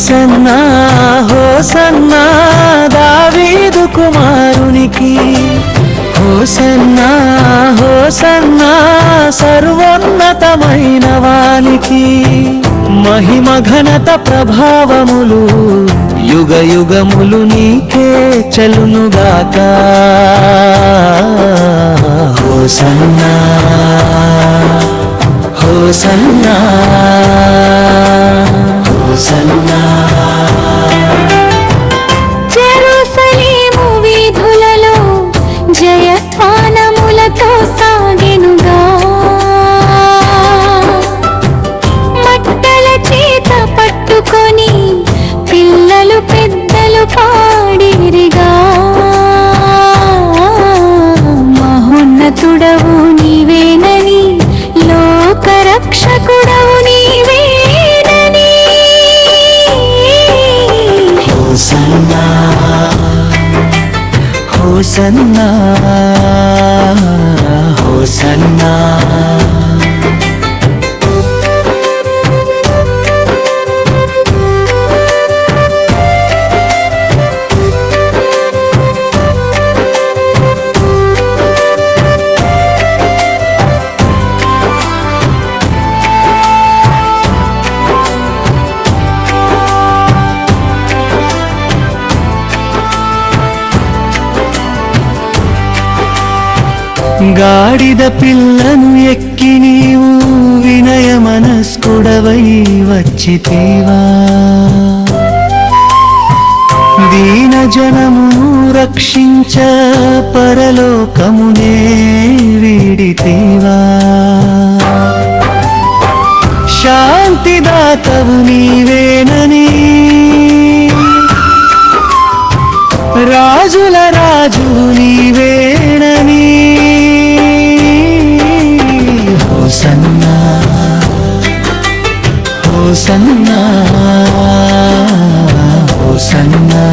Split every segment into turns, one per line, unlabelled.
Hosanna hosanna దావీదు కుమారునికి, hosanna hosanna సర్వోన్నతమైన వానికి, మహిమ ఘనత ప్రభావములు యుగ యుగములు నీకే చెలునుగాక. హోసన్నా హోసన్నా హోసన్నా.
జెరూసలేము వీధులలో జయధ్వానములతో సాగెనుగా, మట్టల చేత పట్టుకొని పిల్లలు పెద్దలు పాడిరిగా. మహోన్నతుడవు నీవేనని, లోకరక్షకుడవు నీవేనని.
హోసన్నా హోసన్నా హోసన్నా. గాడిద పిల్లను ఎక్కి నీవు వినయ మనస్కుడవై వచ్చితేవా, దీన జనమును రక్షించ పరలోకమునే వీడితేవా. శాంతిదాతవు నీవేనని, రాజుల రాజు నీవేనని. హోసన్నా హోసన్నా హోసన్నా.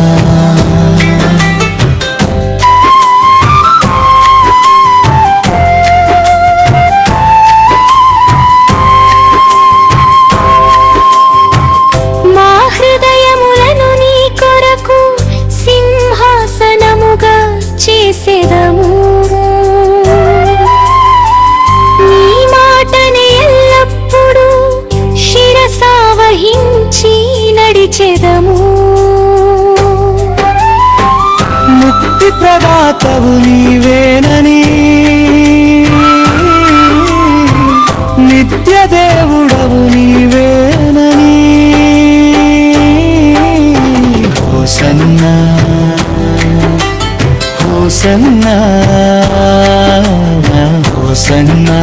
మా హృదయములను నీ కొరకు సింహాసనముగా చేసెదము, నీ మాటనే ఎల్లప్పుడూ శిరసావహించి నడిచెదము.
ముక్తి ప్రదాతవు నీవేనని, నిత్య దేవుడవు నీవేనని. హోసన్నా హోసన్నా హోసన్నా.